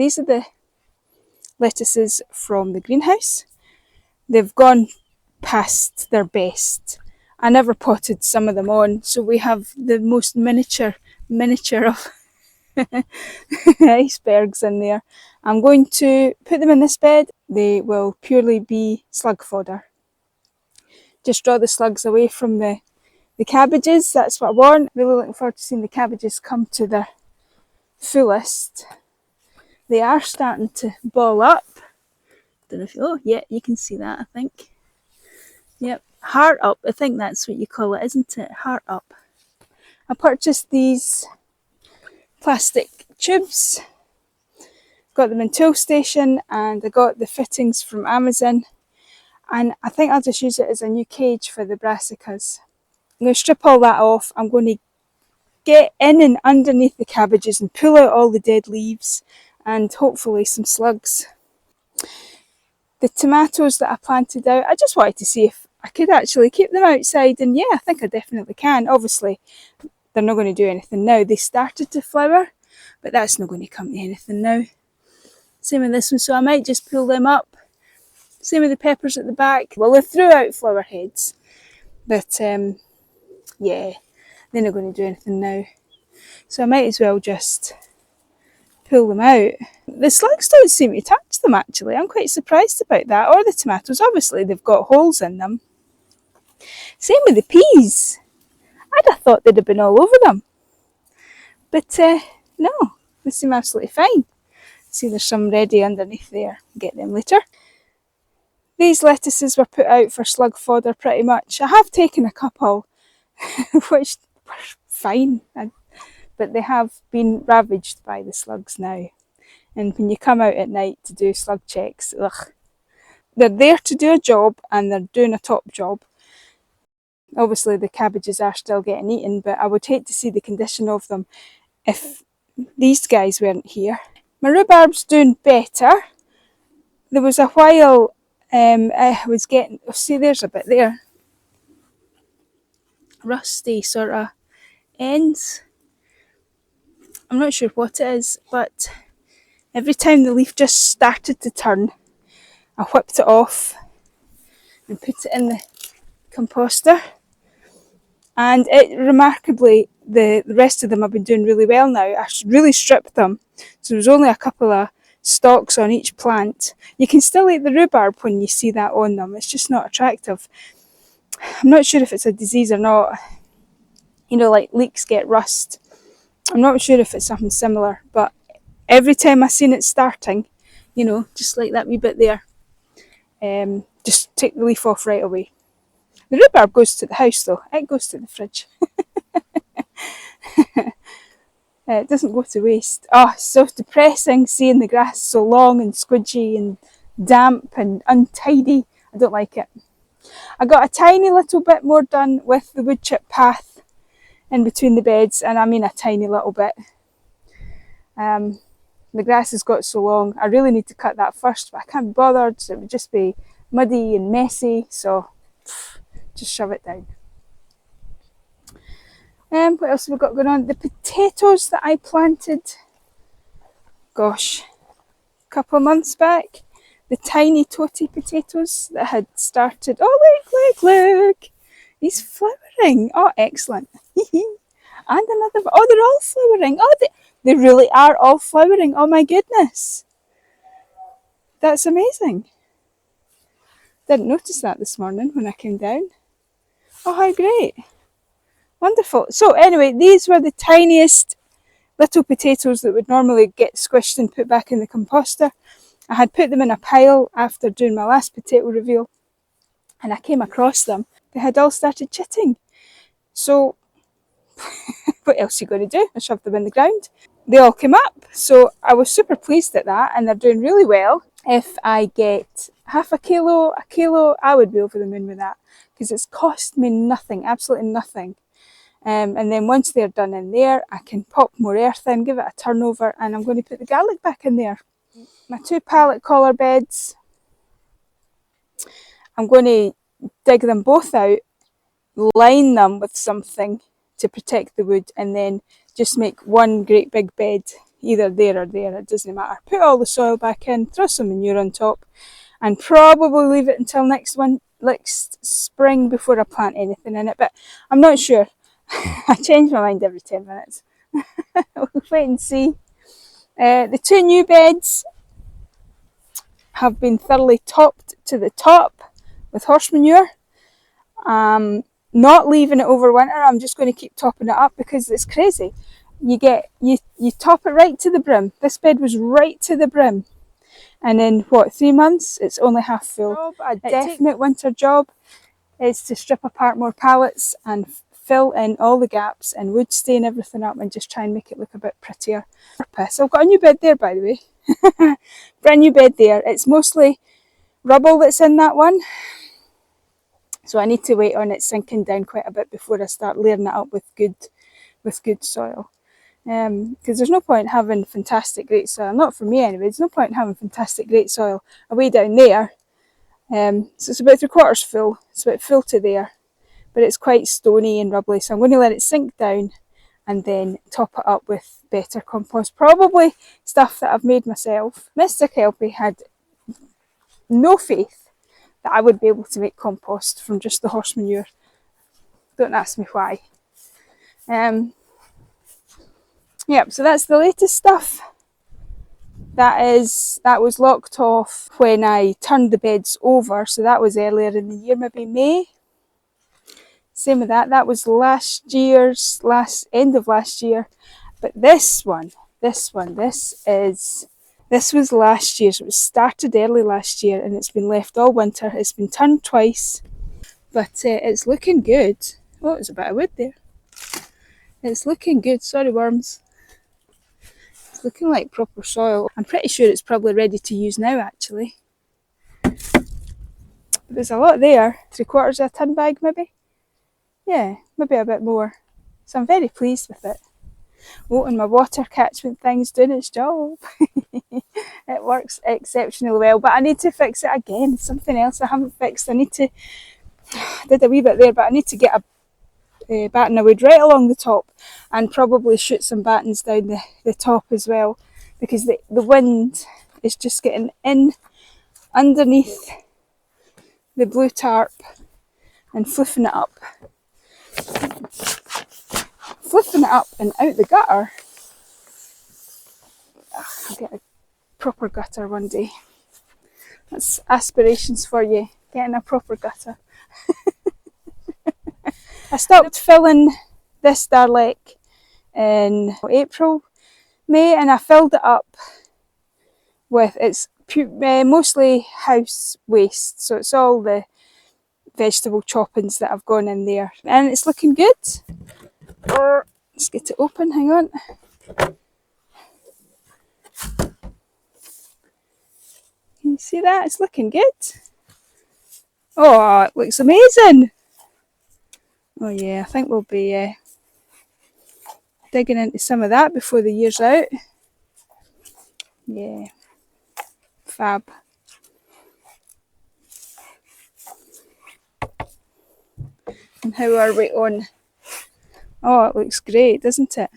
these are the lettuces from the greenhouse. They've gone past their best. I never potted some of them on, so we have the most miniature of icebergs in there. I'm going to put them in this bed. They will purely be slug fodder. Just draw the slugs away from the cabbages. That's what I want. Really looking forward to seeing the cabbages come to their fullest. They are starting to ball up. Don't know if you can see that, I think. Yep, heart up. I think that's what you call it, isn't it? Heart up. I purchased these plastic tubes. Got them in Toolstation, and I got the fittings from Amazon. And I think I'll just use it as a new cage for the brassicas. I'm going to strip all that off. I'm going to get in and underneath the cabbages and pull out all the dead leaves and hopefully some slugs. The tomatoes that I planted out, I just wanted to see if I could actually keep them outside, and yeah, I think I definitely can. Obviously, they're not going to do anything now. They started to flower, but that's not going to come to anything now. Same with this one, so I might just pull them up. Same with the peppers at the back. Well, they threw out flower heads, but yeah, they're not going to do anything now. So I might as well just pull them out. The slugs don't seem to touch them actually. I'm quite surprised about that. Or the tomatoes, obviously they've got holes in them. Same with the peas. I'd have thought they'd have been all over them. But no, they seem absolutely fine. See, there's some ready underneath there. Get them later. These lettuces were put out for slug fodder pretty much. I have taken a couple, which were fine. But they have been ravaged by the slugs now. And when you come out at night to do slug checks, ugh. They're there to do a job, and they're doing a top job. Obviously the cabbages are still getting eaten, but I would hate to see the condition of them if these guys weren't here. My rhubarb's doing better. There was a while I was getting, see there's a bit there, rusty sort of ends. I'm not sure what it is, but every time the leaf just started to turn, I whipped it off and put it in the composter. And it remarkably, the rest of them have been doing really well now. I really stripped them, so there's only a couple of stalks on each plant. You can still eat the rhubarb when you see that on them. It's just not attractive. I'm not sure if it's a disease or not. You know, like leeks get rust. I'm not sure if it's something similar, but every time I seen it starting, you know, just like that wee bit there, just take the leaf off right away. The rhubarb goes to the house though, it goes to the fridge. It doesn't go to waste. Oh, it's so depressing seeing the grass so long and squidgy and damp and untidy. I don't like it. I got a tiny little bit more done with the wood chip path in between the beds, and I mean a tiny little bit. The grass has got so long, I really need to cut that first, but I can't be bothered, so it would just be muddy and messy, so just shove it down. What else have we got going on? The potatoes that I planted, gosh, a couple of months back, the tiny toty potatoes that had started, oh look, he's flowering, oh excellent. And another, oh they're all flowering, oh they really are all flowering, oh my goodness. That's amazing. Didn't notice that this morning when I came down. Oh, how great. Wonderful. So anyway, these were the tiniest little potatoes that would normally get squished and put back in the composter. I had put them in a pile after doing my last potato reveal, and I came across them. They had all started chitting. So what else are you going to do? I shoved them in the ground. They all came up. So I was super pleased at that, and they're doing really well. If I get half a kilo, I would be over the moon with that, because it's cost me nothing, absolutely nothing. And then once they're done in there, I can pop more earth in, give it a turnover, and I'm going to put the garlic back in there. My 2 pallet collar beds, I'm going to dig them both out, line them with something to protect the wood, and then just make one great big bed either there or there, it doesn't matter. Put all the soil back in, throw some manure on top, and probably leave it until next spring before I plant anything in it, but I'm not sure. I change my mind every 10 minutes. We'll wait and see. The 2 new beds have been thoroughly topped to the top with horse manure. Not leaving it over winter, I'm just going to keep topping it up because it's crazy. You top it right to the brim. This bed was right to the brim, and in 3 months it's only half full. A definite winter job is to strip apart more pallets and fill in all the gaps and wood stain everything up and just try and make it look a bit prettier. So I've got a new bed there, by the way. Brand new bed there. It's mostly rubble that's in that one, so I need to wait on it sinking down quite a bit before I start layering it up with good soil. Because there's no point having fantastic great soil, not for me anyway, there's no point in having fantastic great soil away down there. So it's about 3/4 full, it's about full to there, but it's quite stony and rubbly, so I'm going to let it sink down and then top it up with better compost, probably stuff that I've made myself. Mr. Kelpie had no faith that I would be able to make compost from just the horse manure. Don't ask me why. Yep, so that's the latest stuff. That was locked off when I turned the beds over, so that was earlier in the year, maybe May. Same with that. That was end of last year. But this was last year. So it was started early last year and it's been left all winter. It's been turned twice, but it's looking good. Oh, there's a bit of wood there. It's looking good. Sorry, worms. It's looking like proper soil. I'm pretty sure it's probably ready to use now, actually. But there's a lot there. 3/4 of a tin bag, maybe. Yeah, maybe a bit more. So I'm very pleased with it. Oh, and my water catchment thing's doing its job. It works exceptionally well, but I need to fix it again. Something else I haven't fixed. I did a wee bit there, but I need to get a batten of wood right along the top and probably shoot some battens down the top as well, because the wind is just getting in underneath the blue tarp and flipping it up and out the gutter. I'll get a proper gutter one day. That's aspirations for you, getting a proper gutter. I stopped filling this Darlek in April, May, and I filled it up with, it's mostly house waste, so it's all the vegetable choppings that have gone in there, and it's looking good. Let's get it open, hang on. Can you see that? It's looking good. Oh, it looks amazing. Oh yeah, I think we'll be digging into some of that before the year's out. Yeah, fab. And how are we on? Oh, it looks great, doesn't it?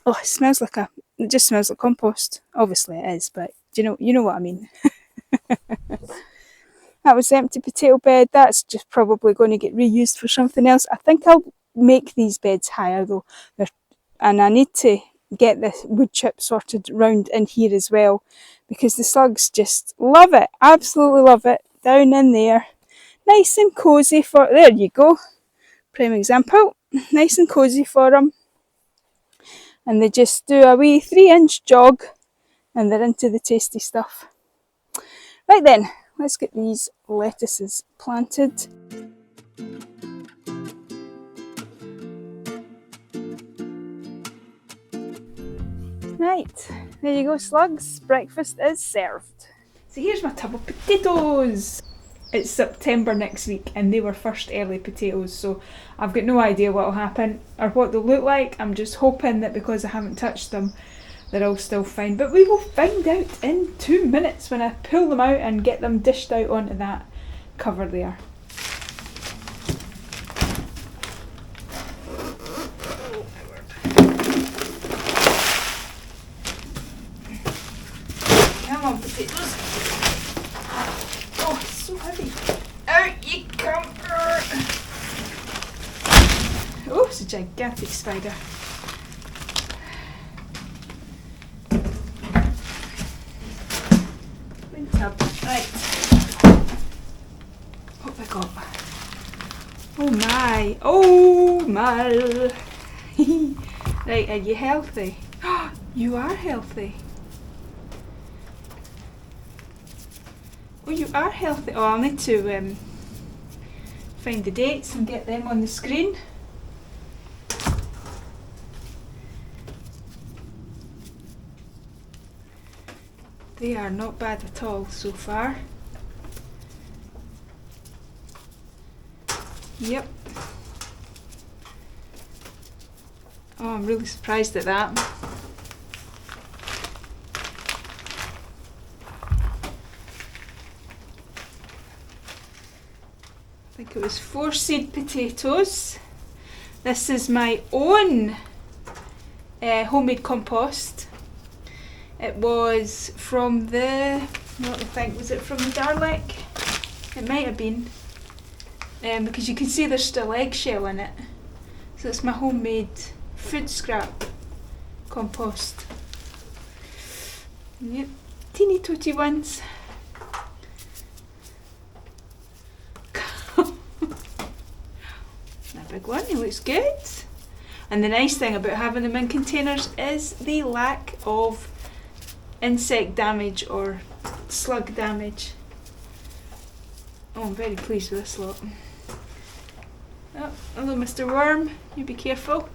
Oh, it just smells like compost. Obviously it is, but you know what I mean. That was the empty potato bed. That's just probably going to get reused for something else. I think I'll make these beds higher though, and I need to get the wood chip sorted round in here as well, because the slugs just love it, absolutely love it, down in there. Nice and cosy there you go, prime example, nice and cosy for them. And they just do a wee 3-inch jog and they're into the tasty stuff. Right then, let's get these lettuces planted. Right, there you go slugs, breakfast is served. So here's my tub of potatoes. It's September next week and they were first early potatoes, so I've got no idea what will happen or what they'll look like. I'm just hoping that because I haven't touched them, they're all still fine. But we will find out in 2 minutes when I pull them out and get them dished out onto that cover there. Come on, potatoes. Oh, it's so heavy. Out you come. Oh, it's a gigantic spider. Wind tub. Right. What have I got? Oh my. Oh my. Right, are you healthy? You are healthy. Oh, you are healthy. Oh, I'll need to find the dates and get them on the screen. They are not bad at all so far. Yep. Oh, I'm really surprised at that. I think it was 4 seed potatoes. This is my own homemade compost. It was from the, what do I think, was it from the Darlick? It might have been, because you can see there's still eggshell in it. So it's my homemade food scrap compost. Yep, teeny tooty ones. A big one, he looks good. And the nice thing about having them in containers is the lack of insect damage or slug damage. Oh, I'm very pleased with this lot. Oh, hello Mr. Worm, you be careful.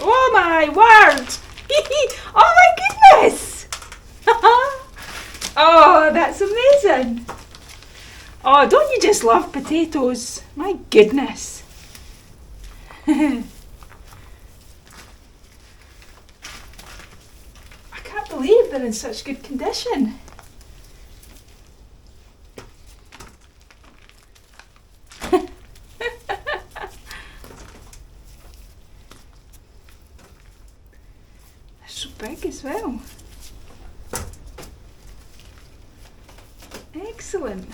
Oh my word! Oh my goodness! Oh, that's amazing! Oh, don't you just love potatoes? My goodness! I can't believe they're in such good condition. So big as well. Excellent.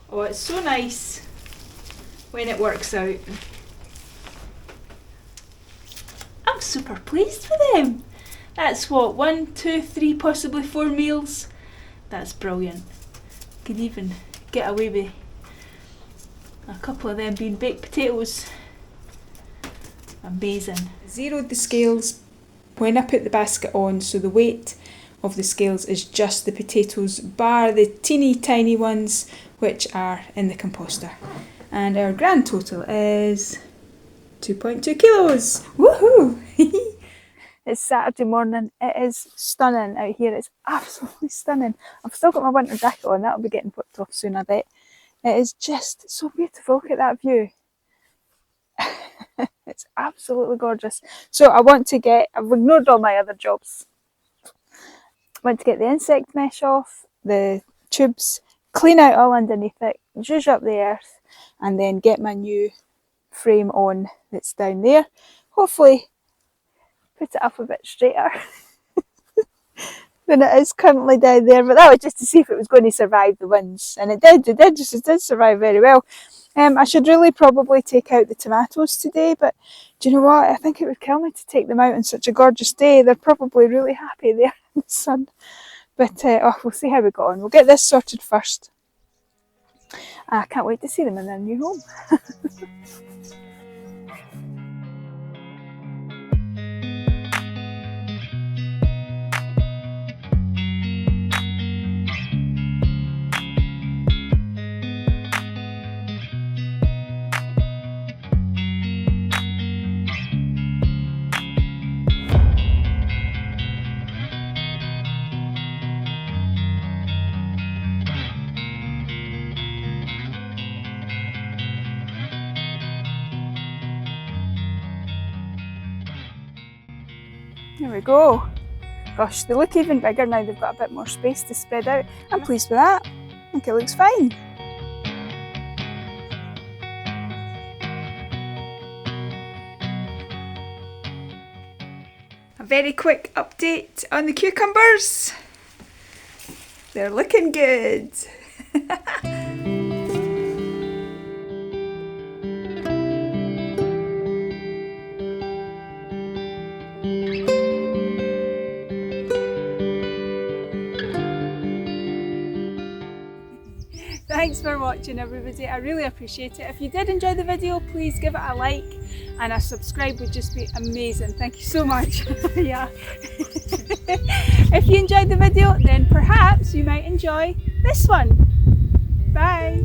Oh, it's so nice when it works out. I'm super pleased with them. That's what, 1, 2, 3, possibly 4 meals. That's brilliant. Could even get away with a couple of them being baked potatoes. Amazing. Zeroed the scales when I put the basket on, so the weight of the scales is just the potatoes, bar the teeny tiny ones which are in the composter. And our grand total is 2.2 kilos. Woohoo! It's Saturday morning. It is stunning out here. It's absolutely stunning. I've still got my winter jacket on. That'll be getting put off soon, I bet. It is just so beautiful. Look at that view. It's absolutely gorgeous. So I've ignored all my other jobs. I want to get the insect mesh off, the tubes, clean out all underneath it, zhuzh up the earth, and then get my new frame on that's down there. Hopefully put it up a bit straighter than it is currently down there, but that was just to see if it was going to survive the winds, and it did survive very well. I should really probably take out the tomatoes today, but do you know what, I think it would kill me to take them out on such a gorgeous day. They're probably really happy there in the sun, but we'll see how we go on. We'll get this sorted first. I can't wait to see them in their new home. Here we go. Gosh, they look even bigger now they've got a bit more space to spread out. I'm pleased with that. I think it looks fine. A very quick update on the cucumbers. They're looking good. Thanks for watching everybody, I really appreciate it. If you did enjoy the video, please give it a like and a subscribe would just be amazing. Thank you so much. Yeah. If you enjoyed the video, then perhaps you might enjoy this one. Bye.